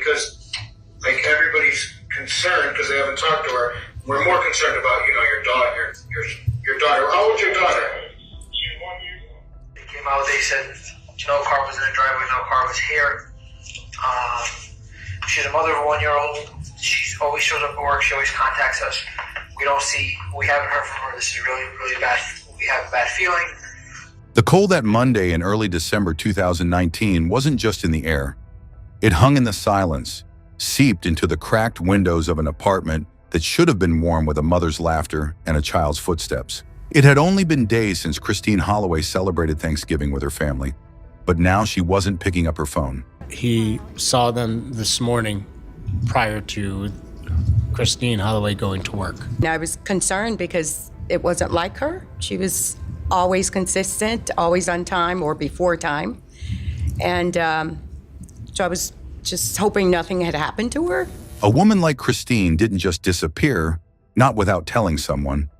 because like everybody's concerned because they haven't talked to her. We're more concerned about, your daughter. Your daughter. How old's your daughter? She's 1 year old. They came out. They said no car was in the driveway. No car was here. She's a mother of a 1-year-old. She always shows up at work. She always contacts us. We haven't heard from her. This is really, really bad. We have a bad feeling. The cold that Monday in early December 2019 wasn't just in the air. It hung in the silence, seeped into the cracked windows of an apartment that should have been warm with a mother's laughter and a child's footsteps. It had only been days since Christine Holloway celebrated Thanksgiving with her family, but now she wasn't picking up her phone. He saw them this morning prior to Christine Holloway going to work. I was concerned because it wasn't like her. She was always consistent, always on time or before time. And so I was just hoping nothing had happened to her. A woman like Christine didn't just disappear, not without telling someone.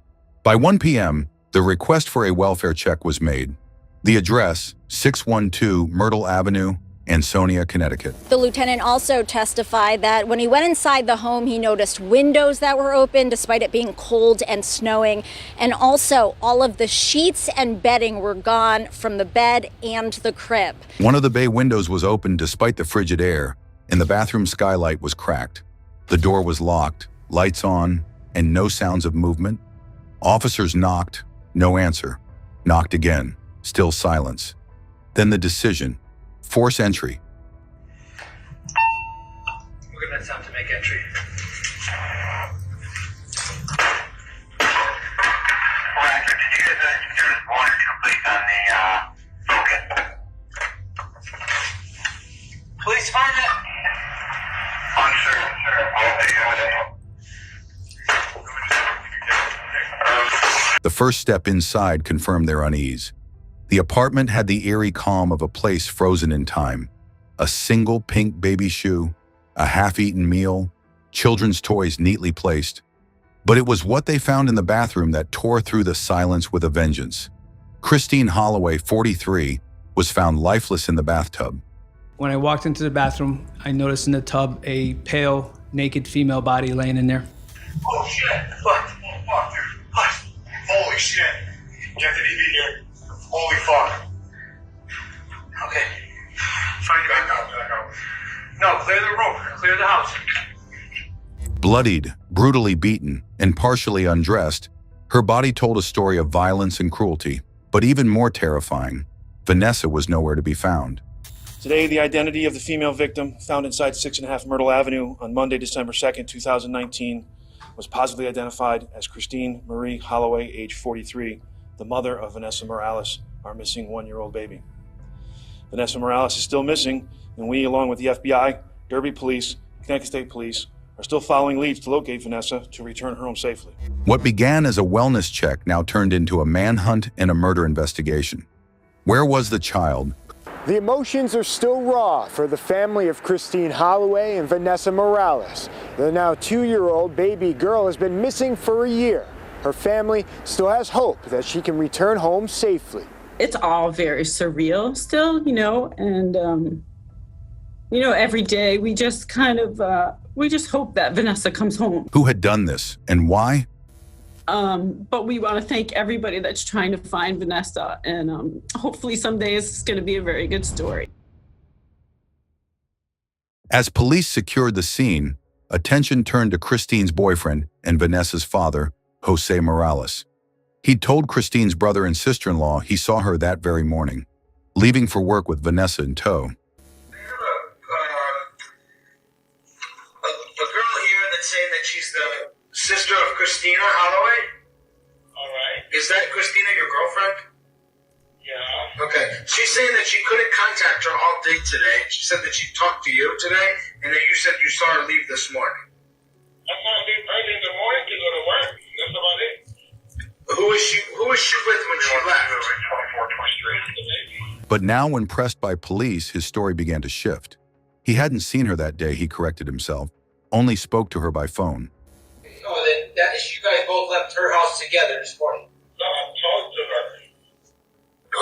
By 1 p.m., the request for a welfare check was made. The address, 612 Myrtle Avenue, Ansonia, Connecticut. The lieutenant also testified that when he went inside the home, he noticed windows that were open despite it being cold and snowing. And also, all of the sheets and bedding were gone from the bed and the crib. One of the bay windows was open despite the frigid air, and the bathroom skylight was cracked. The door was locked, lights on, and no sounds of movement. Officers knocked, no answer. Knocked again, still silence. Then the decision. Force entry. We're gonna attempt to make entry. Roger, did you get there's one or two plates on the token? Please find it. The first step inside confirmed their unease. The apartment had the eerie calm of a place frozen in time. A single pink baby shoe, a half-eaten meal, children's toys neatly placed. But it was what they found in the bathroom that tore through the silence with a vengeance. Christine Holloway, 43, was found lifeless in the bathtub. When I walked into the bathroom, I noticed in the tub a pale, naked female body laying in there. Oh shit! Fuck! Fuck! Holy shit! Get the DV here. Holy fuck! Okay. Back out. No, clear the room. Clear the house. Bloodied, brutally beaten, and partially undressed, her body told a story of violence and cruelty. But even more terrifying, Vanessa was nowhere to be found. Today, the identity of the female victim found inside 6.5 Myrtle Avenue on Monday, December 2nd, 2019, was positively identified as Christine Marie Holloway, age 43, the mother of Vanessa Morales, our missing 1-year-old baby. Vanessa Morales is still missing, and we, along with the FBI, Derby Police, Connecticut State Police, are still following leads to locate Vanessa to return her home safely. What began as a wellness check now turned into a manhunt and a murder investigation. Where was the child? The emotions are still raw for the family of Christine Holloway and Vanessa Morales. The now 2-year-old baby girl has been missing for a year. Her family still has hope that she can return home safely. It's all very surreal still, and, every day we just we just hope that Vanessa comes home. Who had done this and why? But we want to thank everybody that's trying to find Vanessa, and hopefully someday it's going to be a very good story. As police secured the scene, attention turned to Christine's boyfriend and Vanessa's father, Jose Morales. He'd told Christine's brother and sister-in-law he saw her that very morning, leaving for work with Vanessa in tow. I have a girl here that's saying that she's the sister of Christina Holloway? All right. Is that Christina, your girlfriend? Yeah. Okay. She's saying that she couldn't contact her all day today. She said that she talked to you today, and that you said you saw her leave this morning. I saw her leave early in the morning to go to work. That's about it. Who is she with when she left? 24, 23. But now when pressed by police, his story began to shift. He hadn't seen her that day, he corrected himself, only spoke to her by phone. Oh, that is, you guys both left her house together this morning? No, I talked to her.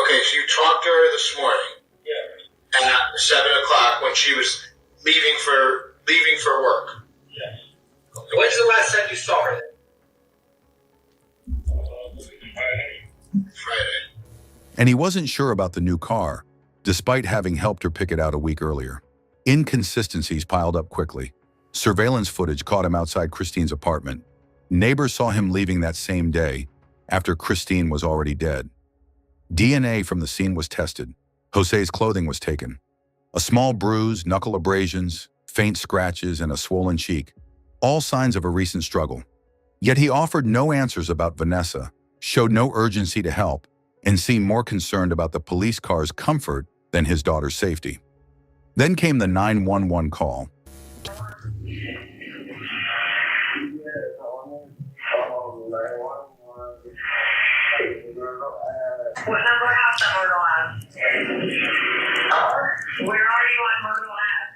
Okay, so you talked to her this morning? Yeah. At 7 o'clock when she was leaving for Leaving for work? Yes. Okay. When's the last time you saw her then? Friday. And he wasn't sure about the new car, despite having helped her pick it out a week earlier. Inconsistencies piled up quickly. Surveillance footage caught him outside Christine's apartment. Neighbors saw him leaving that same day, after Christine was already dead. DNA from the scene was tested. Jose's clothing was taken. A small bruise, knuckle abrasions, faint scratches, and a swollen cheek, all signs of a recent struggle. Yet he offered no answers about Vanessa, showed no urgency to help, and seemed more concerned about the police car's comfort than his daughter's safety. Then came the 911 call. What number house on Myrtle Ave? Where are you on Myrtle Ave?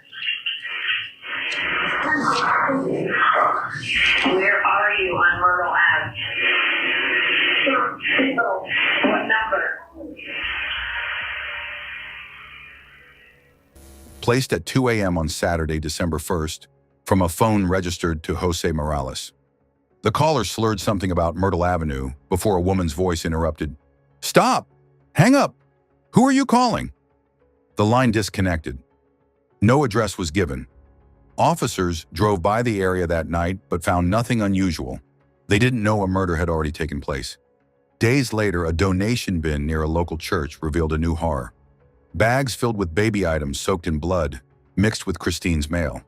Where are you on Myrtle Ave? What number? Placed at 2 a.m. on Saturday, December 1st, from a phone registered to Jose Morales. The caller slurred something about Myrtle Avenue before a woman's voice interrupted. "Stop! Hang up! Who are you calling?" The line disconnected. No address was given. Officers drove by the area that night but found nothing unusual. They didn't know a murder had already taken place. Days later, a donation bin near a local church revealed a new horror. Bags filled with baby items soaked in blood, mixed with Christine's mail.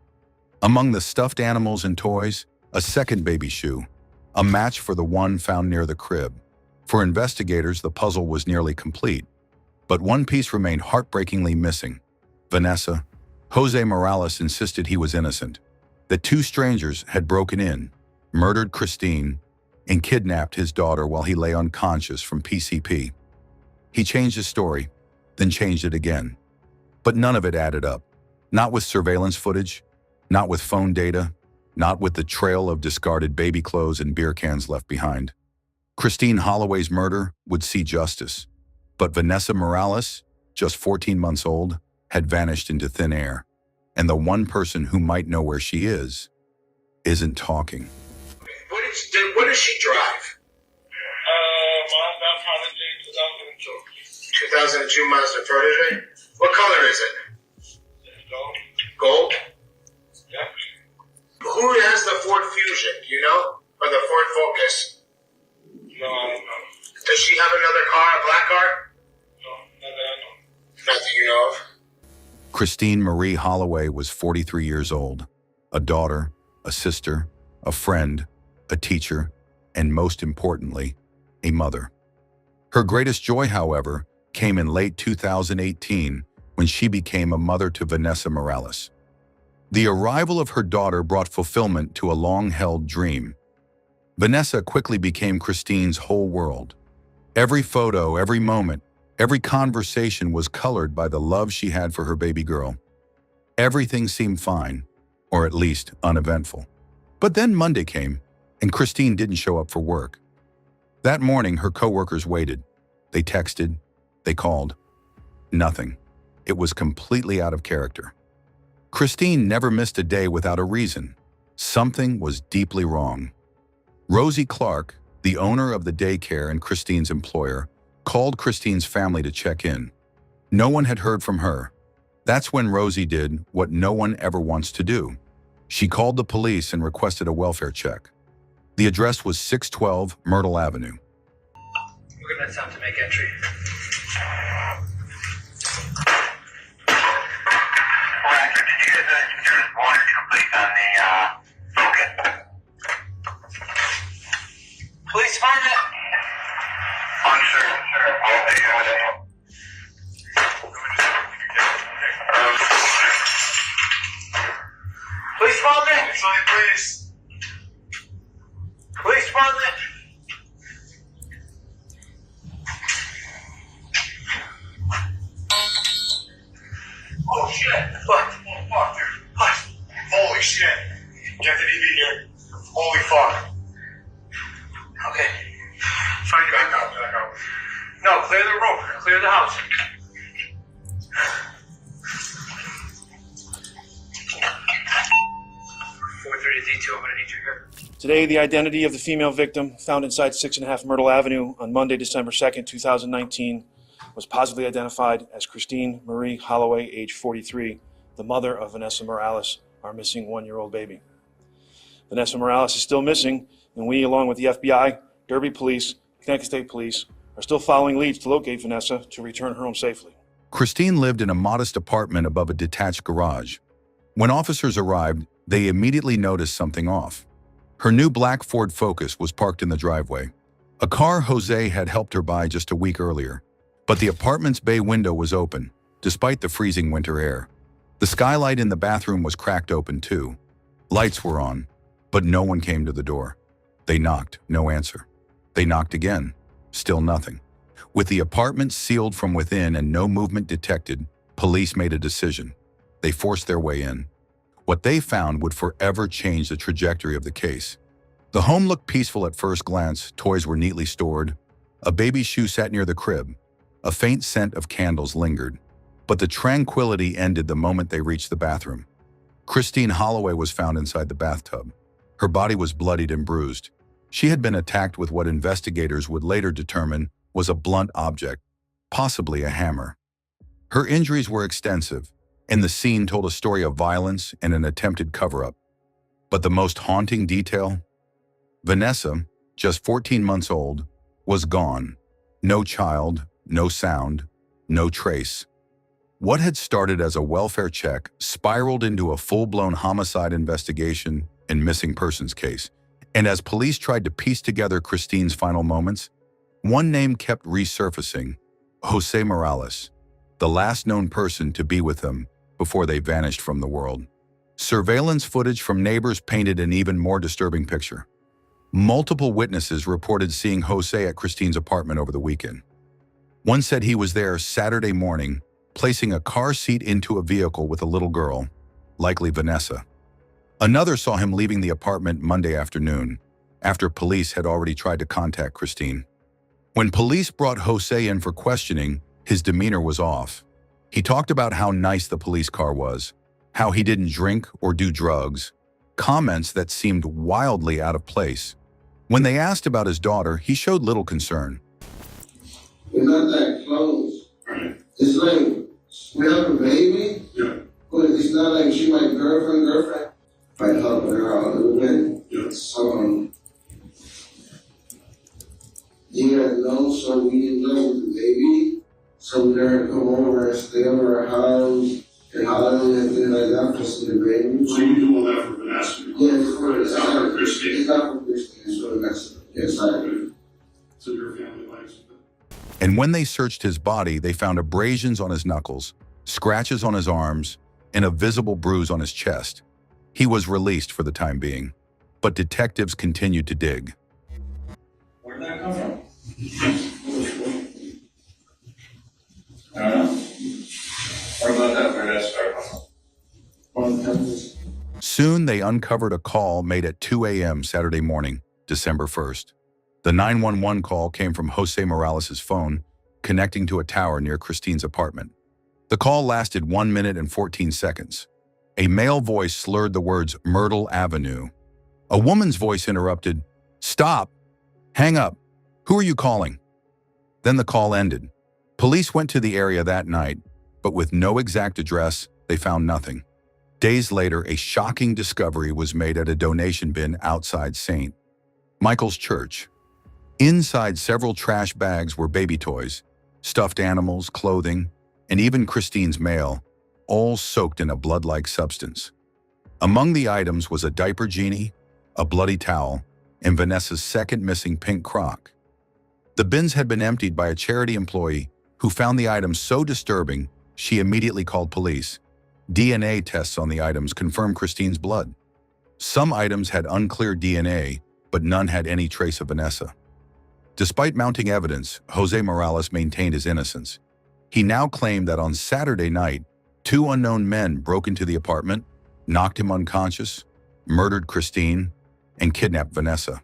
Among the stuffed animals and toys, a second baby shoe, a match for the one found near the crib. For investigators, the puzzle was nearly complete, but one piece remained heartbreakingly missing. Vanessa. Jose Morales insisted he was innocent, that two strangers had broken in, murdered Christine, and kidnapped his daughter while he lay unconscious from PCP. He changed his story, then changed it again. But none of it added up. Not with surveillance footage, not with phone data, not with the trail of discarded baby clothes and beer cans left behind. Christine Holloway's murder would see justice, but Vanessa Morales, just 14 months old, had vanished into thin air, and the one person who might know where she is isn't talking. What does she drive? Mazda Protege 2002. 2002 Mazda Protege? What color is it? Gold. Gold? Yeah. Who has the Ford Fusion, do you know? Or the Ford Focus? No, I don't know. Does she have another car, a black car? No, not that I know. Nothing you know of. Christine Marie Holloway was 43 years old, a daughter, a sister, a friend, a teacher, and most importantly, a mother. Her greatest joy, however, came in late 2018 when she became a mother to Vanessa Morales. The arrival of her daughter brought fulfillment to a long-held dream. Vanessa quickly became Christine's whole world. Every photo, every moment, every conversation was colored by the love she had for her baby girl. Everything seemed fine, or at least uneventful. But then Monday came, and Christine didn't show up for work. That morning, her coworkers waited. They texted, they called. Nothing. It was completely out of character. Christine never missed a day without a reason. Something was deeply wrong. Rosie Clark, the owner of the daycare and Christine's employer, called Christine's family to check in. No one had heard from her. That's when Rosie did what no one ever wants to do. She called the police and requested a welfare check. The address was 612 Myrtle Avenue. We're going to attempt to make entry. Roger, did you guys there's one or two police on the Focus? Police find it. Sure. All day, all day. Police department. Please. Police department. Oh shit! What? Oh fuck, dude! What? Holy shit! Get the DB here. Holy fuck! Okay. Find you back out. No, clear the room. Clear the house. a detail, but I need you here. Today, the identity of the female victim found inside 6.5 Myrtle Avenue on Monday, December 2nd, 2019, was positively identified as Christine Marie Holloway, age 43, the mother of Vanessa Morales, our missing 1-year-old baby. Vanessa Morales is still missing, and we, along with the FBI, Derby Police, Connecticut State Police, are still following leads to locate Vanessa to return her home safely. Christine lived in a modest apartment above a detached garage. When officers arrived, they immediately noticed something off. Her new black Ford Focus was parked in the driveway, a car Jose had helped her buy just a week earlier. But the apartment's bay window was open, despite the freezing winter air. The skylight in the bathroom was cracked open too. Lights were on, but no one came to the door. They knocked, no answer. They knocked again, still nothing. With the apartment sealed from within and no movement detected, police made a decision. They forced their way in. What they found would forever change the trajectory of the case. The home looked peaceful at first glance. Toys were neatly stored. A baby shoe sat near the crib. A faint scent of candles lingered. But the tranquility ended the moment they reached the bathroom. Christine Holloway was found inside the bathtub. Her body was bloodied and bruised. She had been attacked with what investigators would later determine was a blunt object, possibly a hammer. Her injuries were extensive, and the scene told a story of violence and an attempted cover-up. But the most haunting detail? Vanessa, just 14 months old, was gone. No child, no sound, no trace. What had started as a welfare check spiraled into a full-blown homicide investigation and missing persons case. And as police tried to piece together Christine's final moments, one name kept resurfacing: Jose Morales, the last known person to be with them before they vanished from the world. Surveillance footage from neighbors painted an even more disturbing picture. Multiple witnesses reported seeing Jose at Christine's apartment over the weekend. One said he was there Saturday morning, placing a car seat into a vehicle with a little girl, likely Vanessa. Another saw him leaving the apartment Monday afternoon, after police had already tried to contact Christine. When police brought Jose in for questioning, his demeanor was off. He talked about how nice the police car was, how he didn't drink or do drugs, comments that seemed wildly out of place. When they asked about his daughter, he showed little concern. We're not that close. It's like, we have a baby, but it's not like she my girlfriend. I help her out a little bit. So, so we didn't know with the baby. So we learned to come over and stay over our house and holiday and things like that for some baby. So you do all that for Vanessa? Yeah, it's for it's not for Christine. It's not for Christine, it's for Vanessa. Yes, I agree. So your family likes it. And when they searched his body, they found abrasions on his knuckles, scratches on his arms, and a visible bruise on his chest. He was released for the time being, but detectives continued to dig. Where did that come from? I don't know. What about that? Where did that start from? Soon they uncovered a call made at 2 a.m. Saturday morning, December 1st. The 911 call came from Jose Morales' phone, connecting to a tower near Christine's apartment. The call lasted 1 minute and 14 seconds. A male voice slurred the words Myrtle Avenue. A woman's voice interrupted, "Stop! Hang up! Who are you calling?" Then the call ended. Police went to the area that night, but with no exact address, they found nothing. Days later, a shocking discovery was made at a donation bin outside St. Michael's Church. Inside several trash bags were baby toys, stuffed animals, clothing, and even Christine's mail, all soaked in a blood-like substance. Among the items was a diaper genie, a bloody towel, and Vanessa's second missing pink crock. The bins had been emptied by a charity employee who found the items so disturbing she immediately called police. DNA tests on the items confirmed Christine's blood. Some items had unclear DNA, but none had any trace of Vanessa. Despite mounting evidence, Jose Morales maintained his innocence. He now claimed that on Saturday night, 2 unknown men broke into the apartment, knocked him unconscious, murdered Christine, and kidnapped Vanessa.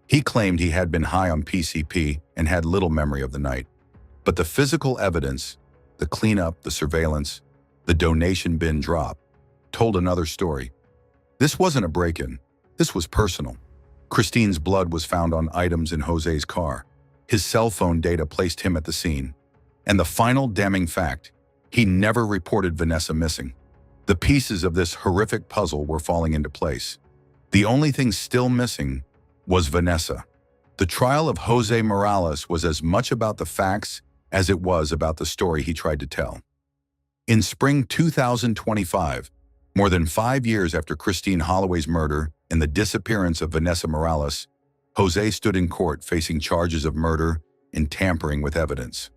He claimed he had been high on PCP and had little memory of the night. But the physical evidence, the cleanup, the surveillance, the donation bin drop, told another story. This wasn't a break-in. This was personal. Christine's blood was found on items in Jose's car. His cell phone data placed him at the scene. And the final damning fact, he never reported Vanessa missing. The pieces of this horrific puzzle were falling into place. The only thing still missing was Vanessa. The trial of Jose Morales was as much about the facts as it was about the story he tried to tell. In spring 2025, more than 5 years after Christine Holloway's murder and the disappearance of Vanessa Morales, Jose stood in court facing charges of murder and tampering with evidence.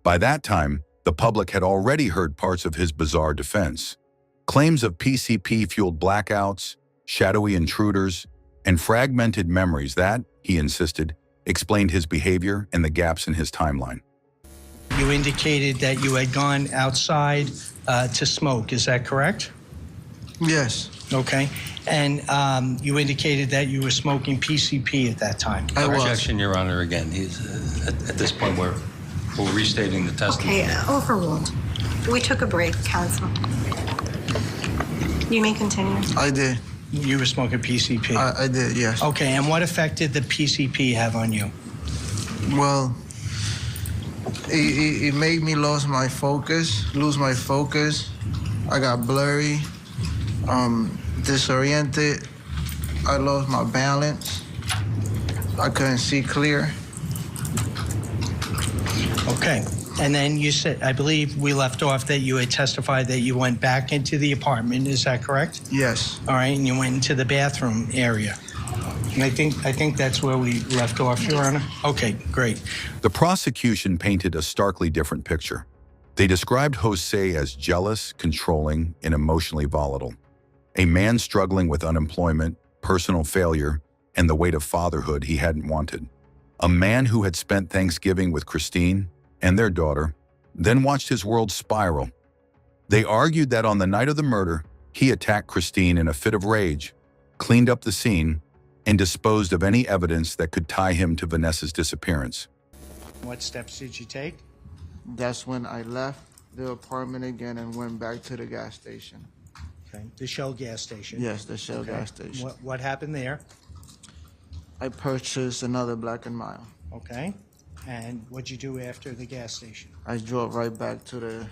By that time, the public had already heard parts of his bizarre defense. Claims of PCP-fueled blackouts, shadowy intruders, and fragmented memories that, he insisted, explained his behavior and the gaps in his timeline. You indicated that you had gone outside to smoke, is that correct? Yes. Okay. And you indicated that you were smoking PCP at that time. I was. Objection, Your Honor, again. He's, at this point, we're restating the testimony. Okay, overruled. We took a break, counsel. You may continue. I did. You were smoking PCP? I did, yes. Okay, and what effect did the PCP have on you? Well, it made me lose my focus. I got blurry, disoriented. I lost my balance. I couldn't see clear. Okay. And then you said, I believe we left off that you had testified that you went back into the apartment. Is that correct? Yes. All right, and you went into the bathroom area. And I think that's where we left off, Your Honor. Okay, great. The prosecution painted a starkly different picture. They described Jose as jealous, controlling, and emotionally volatile. A man struggling with unemployment, personal failure, and the weight of fatherhood he hadn't wanted. A man who had spent Thanksgiving with Christine and their daughter, then watched his world spiral. They argued that on the night of the murder, he attacked Christine in a fit of rage, cleaned up the scene, and disposed of any evidence that could tie him to Vanessa's disappearance. What steps did you take? That's when I left the apartment again and went back to the gas station. Okay, the Shell gas station? Yes, the Shell gas station. What happened there? I purchased another Black & Mild. Okay, and what'd you do after the gas station? I drove right back to the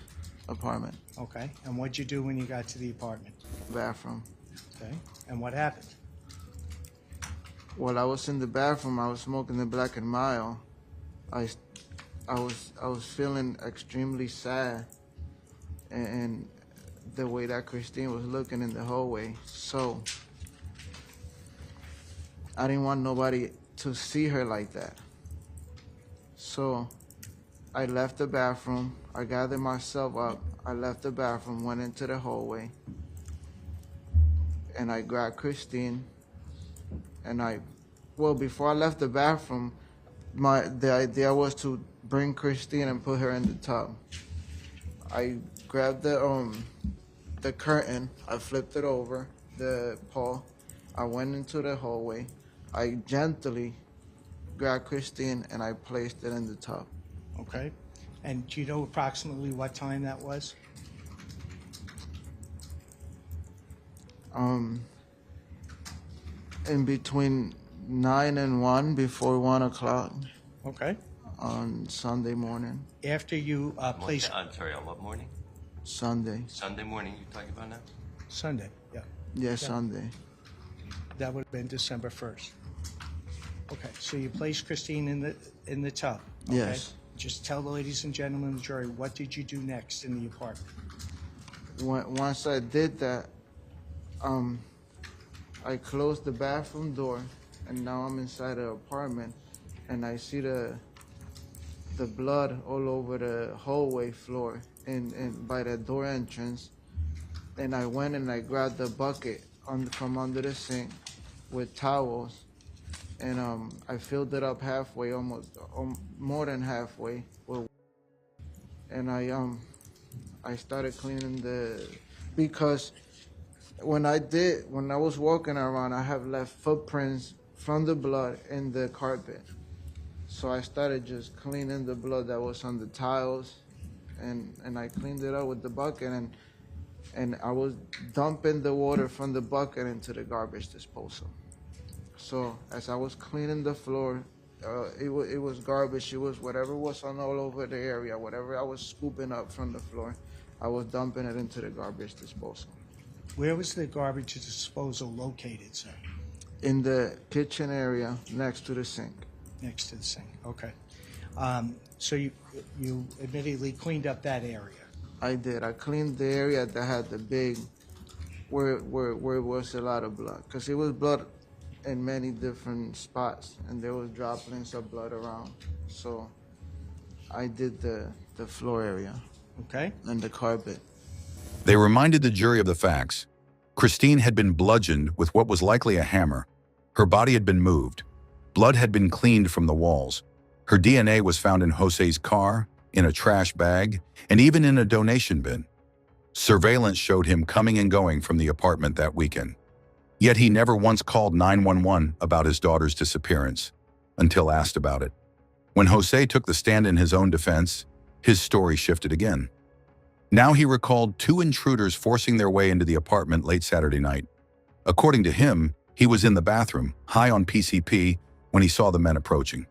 apartment. Okay, and what'd you do when you got to the apartment? Bathroom. Okay, and what happened? While I was in the bathroom, I was smoking the Black & Mild. I was feeling extremely sad, and the way that Christine was looking in the hallway. So I didn't want nobody to see her like that. So I left the bathroom. I gathered myself up. I left the bathroom, went into the hallway, and I grabbed Christine. And before I left the bathroom, the idea was to bring Christine and put her in the tub. I grabbed the curtain, I flipped it over, the pole. I went into the hallway. I gently grabbed Christine and I placed it in the tub. Okay. And do you know approximately what time that was? In between 9 and 1, before 1 o'clock. Okay. On Sunday morning. After you placed... I'm sorry, on what morning? Sunday. Sunday morning you're talking about now? Sunday, yeah. Yeah, Sunday. That would have been December 1st. Okay, so you placed Christine in the tub. Okay? Yes. Just tell the ladies and gentlemen of the jury, what did you do next in the apartment? Once I did that, I closed the bathroom door, and now I'm inside the apartment, and I see the blood all over the hallway floor and by the door entrance. And I went and I grabbed the bucket from under the sink with towels, and I filled it up halfway, almost more than halfway. And I started cleaning because when I was walking around, I have left footprints from the blood in the carpet. So I started just cleaning the blood that was on the tiles, and I cleaned it up with the bucket. And and I was dumping the water from the bucket into the garbage disposal. So as I was cleaning the floor, it was garbage. It was whatever was on all over the area, whatever I was scooping up from the floor, I was dumping it into the garbage disposal. Where was the garbage disposal located, sir? In the kitchen area next to the sink. Next to the sink, okay. So you admittedly cleaned up that area? I did. I cleaned the area that had the big, where it was a lot of blood. Because it was blood in many different spots, and there was droplets of blood around. So I did the floor area. Okay. And the carpet. They reminded the jury of the facts. Christine had been bludgeoned with what was likely a hammer. Her body had been moved. Blood had been cleaned from the walls. Her DNA was found in Jose's car, in a trash bag, and even in a donation bin. Surveillance showed him coming and going from the apartment that weekend. Yet he never once called 911 about his daughter's disappearance, until asked about it. When Jose took the stand in his own defense, his story shifted again. Now he recalled 2 intruders forcing their way into the apartment late Saturday night. According to him, he was in the bathroom, high on PCP, when he saw the men approaching.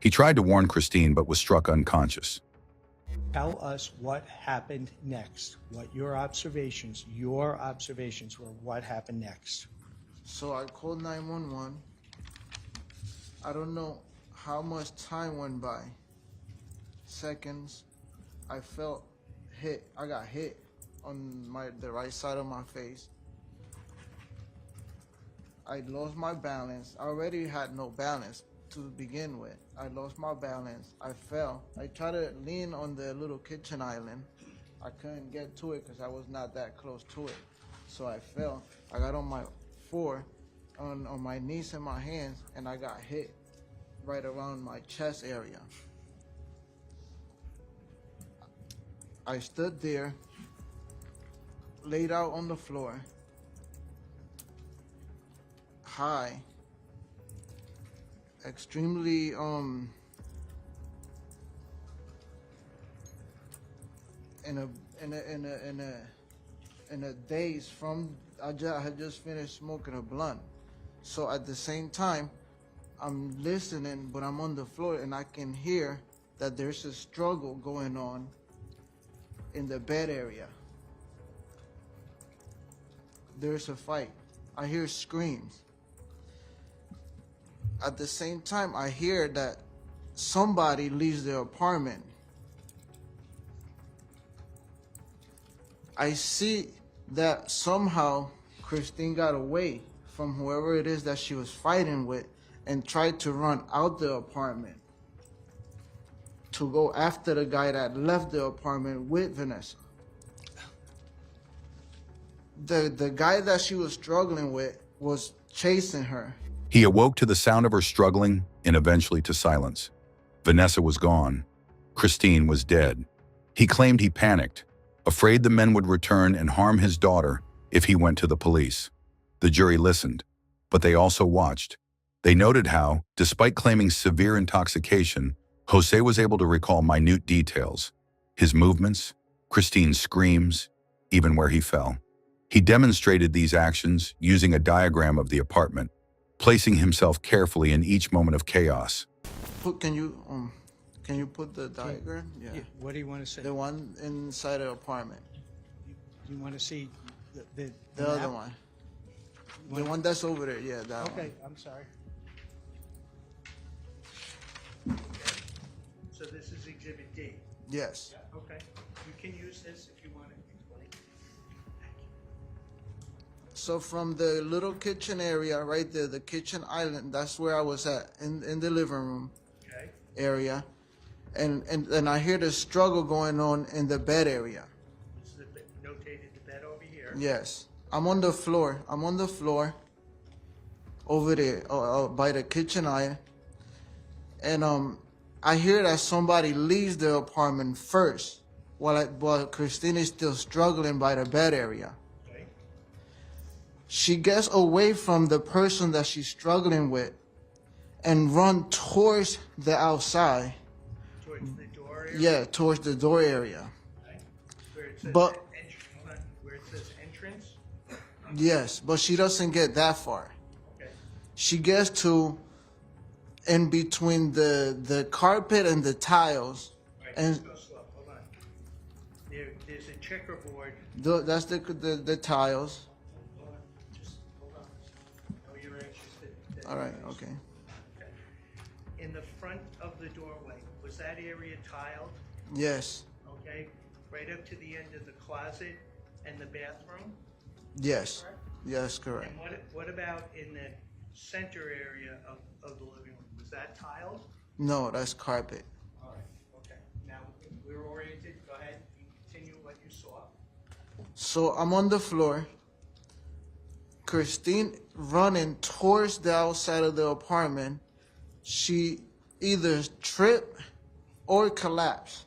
He tried to warn Christine, but was struck unconscious. Tell us what happened next, what your observations were, what happened next. So I called 911. I don't know how much time went by. Seconds. I felt hit. I got hit on the right side of my face. I lost my balance. I already had no balance to begin with. I lost my balance. I fell. I tried to lean on the little kitchen island. I couldn't get to it because I was not that close to it. So I fell. I got on my floor, on my knees and my hands, and I got hit right around my chest area. I stood there, laid out on the floor, high, extremely in a daze from I had just finished smoking a blunt. So at the same time, I'm listening, but I'm on the floor and I can hear that there's a struggle going on in the bed area. There's a fight. I hear screams. At the same time, I hear that somebody leaves their apartment. I see that somehow Christine got away from whoever it is that she was fighting with and tried to run out the apartment to go after the guy that left the apartment with Vanessa. The guy that she was struggling with was chasing her. He awoke to the sound of her struggling and eventually to silence. Vanessa was gone. Christine was dead. He claimed he panicked, afraid the men would return and harm his daughter if he went to the police. The jury listened, but they also watched. They noted how, despite claiming severe intoxication, Jose was able to recall minute details, his movements, Christine's screams, even where he fell. He demonstrated these actions using a diagram of the apartment, placing himself carefully in each moment of chaos. Can you put the diagram? Yeah. What do you want to say? The one inside the apartment. You want to see the other one. The one that's over there, yeah, that one. Okay, I'm sorry. So this is Exhibit D? Yes. Yeah, okay. You can use this if you want to explain. So from the little kitchen area right there, the kitchen island, that's where I was at, in the living room area. And I hear the struggle going on in the bed area. This is notated the bed over here. Yes. I'm on the floor. Over there by the kitchen island. And I hear that somebody leaves the apartment first while Christine is still struggling by the bed area. Okay. She gets away from the person that she's struggling with and run towards the outside. Towards the door area? Yeah, towards the door area. Okay. Where it says but where it says Yes, but she doesn't get that far. She gets to in between the carpet and the tiles, and Go slow. Hold on. There's a checkerboard. that's the tiles. Hold on. Just hold on. I know you're interested. All right, okay. In the front of the doorway, was that area tiled? Yes, Okay. Right up to the end of the closet and the bathroom? yes, yes, correct. And what about in the center area of the living room? Was that tiled? No, that's carpet. All right. Okay. Now we're oriented. Go ahead and continue what you saw. So I'm on the floor. Christine running towards the outside of the apartment. She either tripped or collapsed.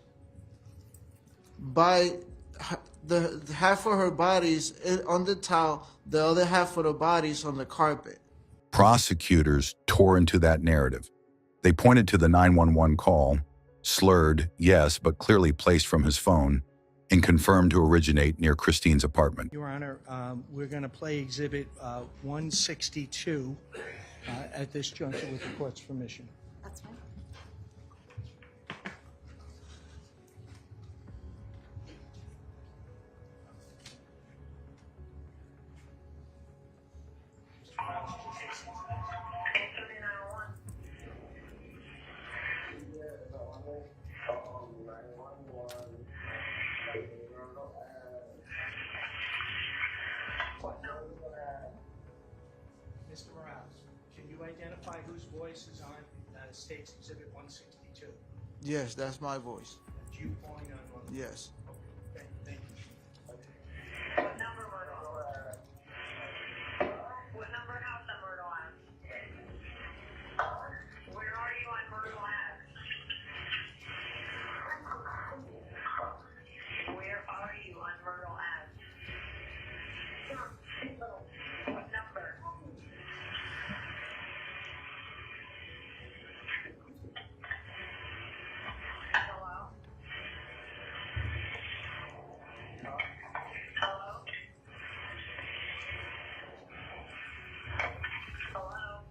The half of her body's on the towel, the other half of the body's on the carpet. Prosecutors tore into that narrative. They pointed to the 911 call, slurred, yes, but clearly placed from his phone, and confirmed to originate near Christine's apartment. Your Honor, we're going to play Exhibit 162 at this juncture with the court's permission. That's fine. Mr. Morales, can you identify whose voice is on State's Exhibit 162? Yes, that's my voice. That's you calling on one. Yes. Okay, thank you. What number house on Myrtle Ave? Where are you on Myrtle Ave? Where are you on Myrtle Ave? What number? Hello? Hello? Hello?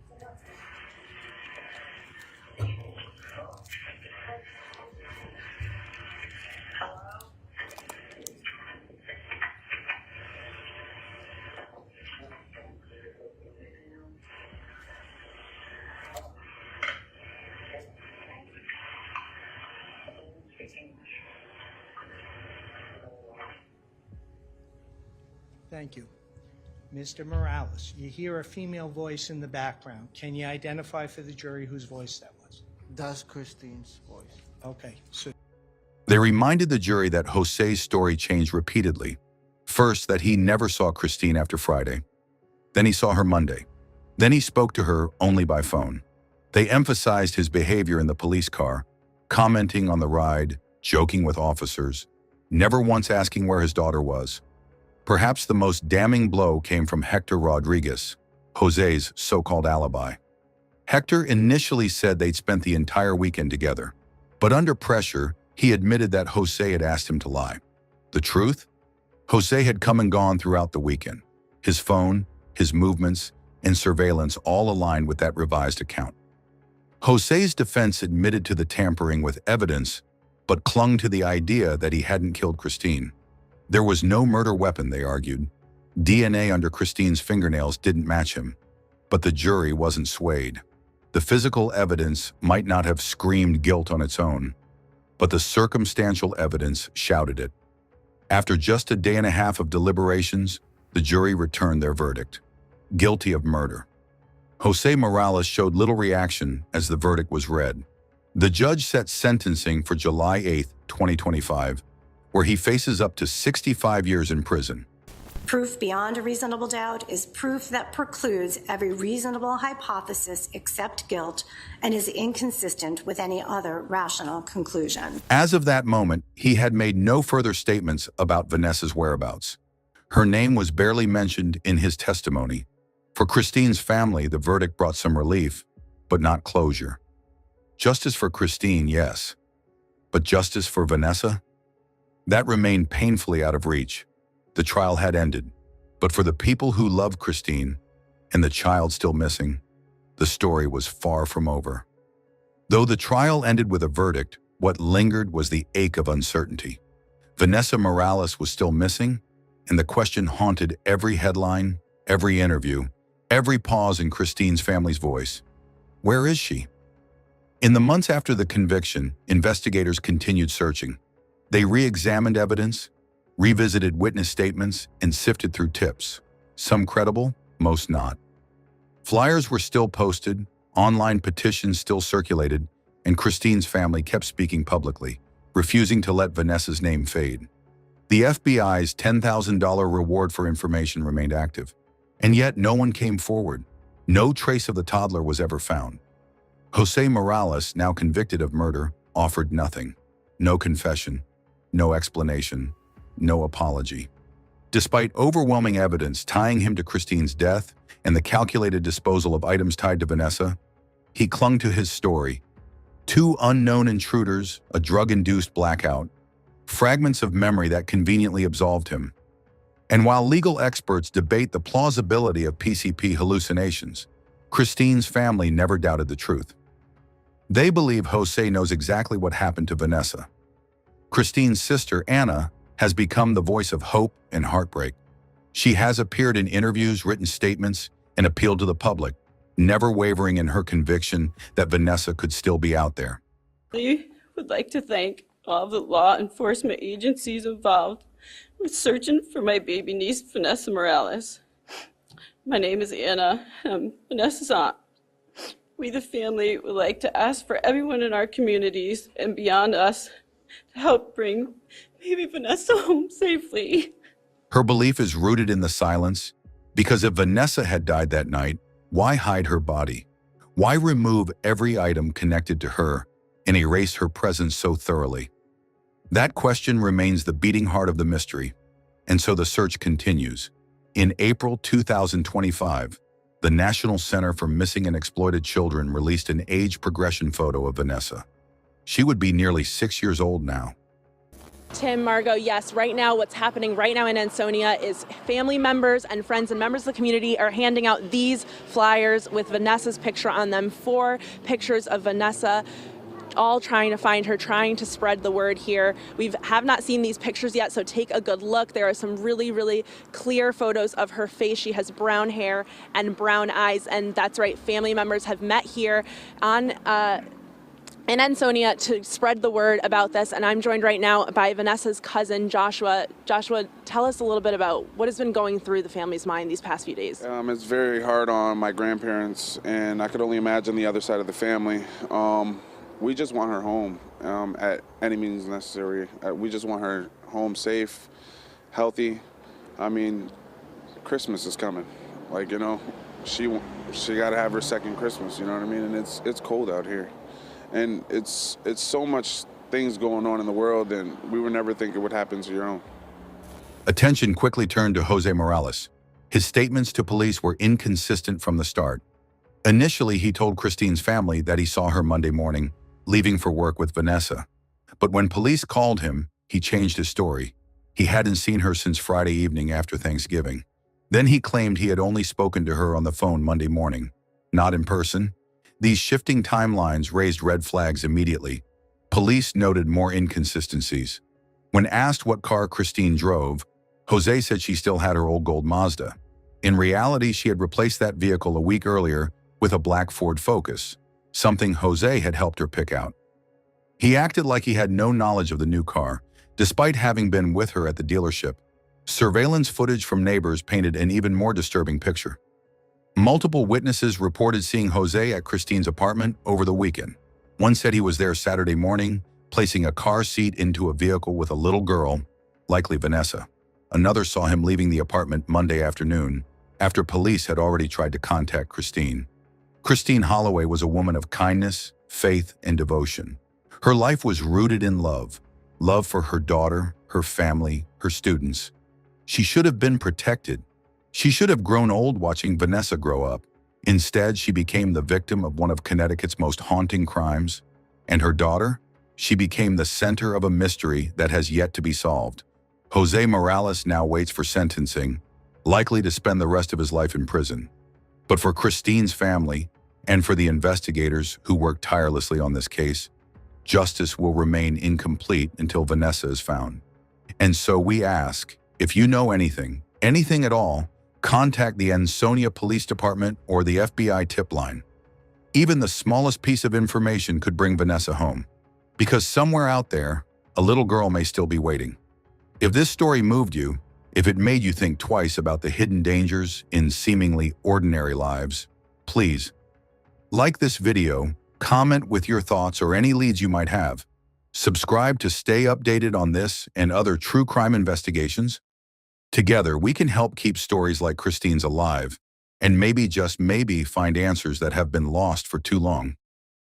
Hello? Thank you. Mr. Morales, you hear a female voice in the background. Can you identify for the jury whose voice that was? That's Christine's voice. Okay, so They reminded the jury that Jose's story changed repeatedly. First, that he never saw Christine after Friday. Then he saw her Monday. Then he spoke to her only by phone. They emphasized his behavior in the police car, commenting on the ride, joking with officers, never once asking where his daughter was. Perhaps the most damning blow came from Hector Rodriguez, Jose's so-called alibi. Hector initially said they'd spent the entire weekend together, but under pressure, he admitted that Jose had asked him to lie. The truth? Jose had come and gone throughout the weekend. His phone, his movements, and surveillance all aligned with that revised account. Jose's defense admitted to the tampering with evidence, but clung to the idea that he hadn't killed Christine. There was no murder weapon, they argued. DNA under Christine's fingernails didn't match him, but the jury wasn't swayed. The physical evidence might not have screamed guilt on its own, but the circumstantial evidence shouted it. After just a day and a half of deliberations, the jury returned their verdict: guilty of murder. Jose Morales showed little reaction as the verdict was read. The judge set sentencing for July 8, 2025, where he faces up to 65 years in prison. Proof beyond a reasonable doubt is proof that precludes every reasonable hypothesis except guilt and is inconsistent with any other rational conclusion. As of that moment, he had made no further statements about Vanessa's whereabouts. Her name was barely mentioned in his testimony. For Christine's family, the verdict brought some relief, but not closure. Justice for Christine, yes. But justice for Vanessa? That remained painfully out of reach. The trial had ended. But for the people who loved Christine and the child still missing, the story was far from over. Though the trial ended with a verdict, what lingered was the ache of uncertainty. Vanessa Morales was still missing, and the question haunted every headline, every interview, every pause in Christine's family's voice. Where is she? In the months after the conviction, investigators continued searching. They re-examined evidence, revisited witness statements, and sifted through tips. Some credible, most not. Flyers were still posted, online petitions still circulated, and Christine's family kept speaking publicly, refusing to let Vanessa's name fade. The FBI's $10,000 reward for information remained active, and yet no one came forward. No trace of the toddler was ever found. Jose Morales, now convicted of murder, offered nothing. No confession, no explanation, no apology. Despite overwhelming evidence tying him to Christine's death and the calculated disposal of items tied to Vanessa, he clung to his story. 2 unknown intruders, a drug-induced blackout, fragments of memory that conveniently absolved him. And while legal experts debate the plausibility of PCP hallucinations, Christine's family never doubted the truth. They believe Jose knows exactly what happened to Vanessa. Christine's sister, Anna, has become the voice of hope and heartbreak. She has appeared in interviews, written statements, and appealed to the public, never wavering in her conviction that Vanessa could still be out there. I would like to thank all the law enforcement agencies involved with searching for my baby niece, Vanessa Morales. My name is Anna. I'm Vanessa's aunt. We, the family, would like to ask for everyone in our communities and beyond us to help bring baby Vanessa home safely. Her belief is rooted in the silence, because if Vanessa had died that night, why hide her body? Why remove every item connected to her and erase her presence so thoroughly? That question remains the beating heart of the mystery, and so the search continues. In April 2025, the National Center for Missing and Exploited Children released an age progression photo of Vanessa. She would be nearly 6 years old now. Tim, Margot, yes, right now what's happening right now in Ansonia is family members and friends and members of the community are handing out these flyers with Vanessa's picture on them, 4 pictures of Vanessa, all trying to find her, trying to spread the word here. We have not seen these pictures yet, so take a good look. There are some really, really clear photos of her face. She has brown hair and brown eyes, and that's right, family members have met here in Ansonia to spread the word about this, and I'm joined right now by Vanessa's cousin, Joshua. Joshua, tell us a little bit about what has been going through the family's mind these past few days. It's very hard on my grandparents, and I could only imagine the other side of the family. We just want her home at any means necessary. We just want her home safe, healthy. I mean, Christmas is coming. Like, you know, she got to have her second Christmas, you know what I mean? And it's cold out here. And it's so much things going on in the world, and we would never think it would happen to your own. Attention quickly turned to Jose Morales. His statements to police were inconsistent from the start. Initially, he told Christine's family that he saw her Monday morning, leaving for work with Vanessa. But when police called him, he changed his story. He hadn't seen her since Friday evening after Thanksgiving. Then he claimed he had only spoken to her on the phone Monday morning, not in person. These shifting timelines raised red flags immediately. Police noted more inconsistencies. When asked what car Christine drove, Jose said she still had her old gold Mazda. In reality, she had replaced that vehicle a week earlier with a black Ford Focus, something Jose had helped her pick out. He acted like he had no knowledge of the new car, despite having been with her at the dealership. Surveillance footage from neighbors painted an even more disturbing picture. Multiple witnesses reported seeing Jose at Christine's apartment over the weekend. One said he was there Saturday morning, placing a car seat into a vehicle with a little girl, likely Vanessa. Another saw him leaving the apartment Monday afternoon, after police had already tried to contact Christine. Christine Holloway was a woman of kindness, faith, and devotion. Her life was rooted in love for her daughter, her family, her students. She should have been protected. She should have grown old watching Vanessa grow up. Instead, she became the victim of one of Connecticut's most haunting crimes. And her daughter? She became the center of a mystery that has yet to be solved. Jose Morales now waits for sentencing, likely to spend the rest of his life in prison. But for Christine's family and for the investigators who worked tirelessly on this case, justice will remain incomplete until Vanessa is found. And so we ask, if you know anything at all, contact the Ansonia Police Department or the FBI tip line. Even the smallest piece of information could bring Vanessa home, because somewhere out there, a little girl may still be waiting. If this story moved you, if it made you think twice about the hidden dangers in seemingly ordinary lives, please like this video, comment with your thoughts or any leads you might have. Subscribe to stay updated on this and other true crime investigations. Together, we can help keep stories like Christine's alive and maybe, just maybe, find answers that have been lost for too long.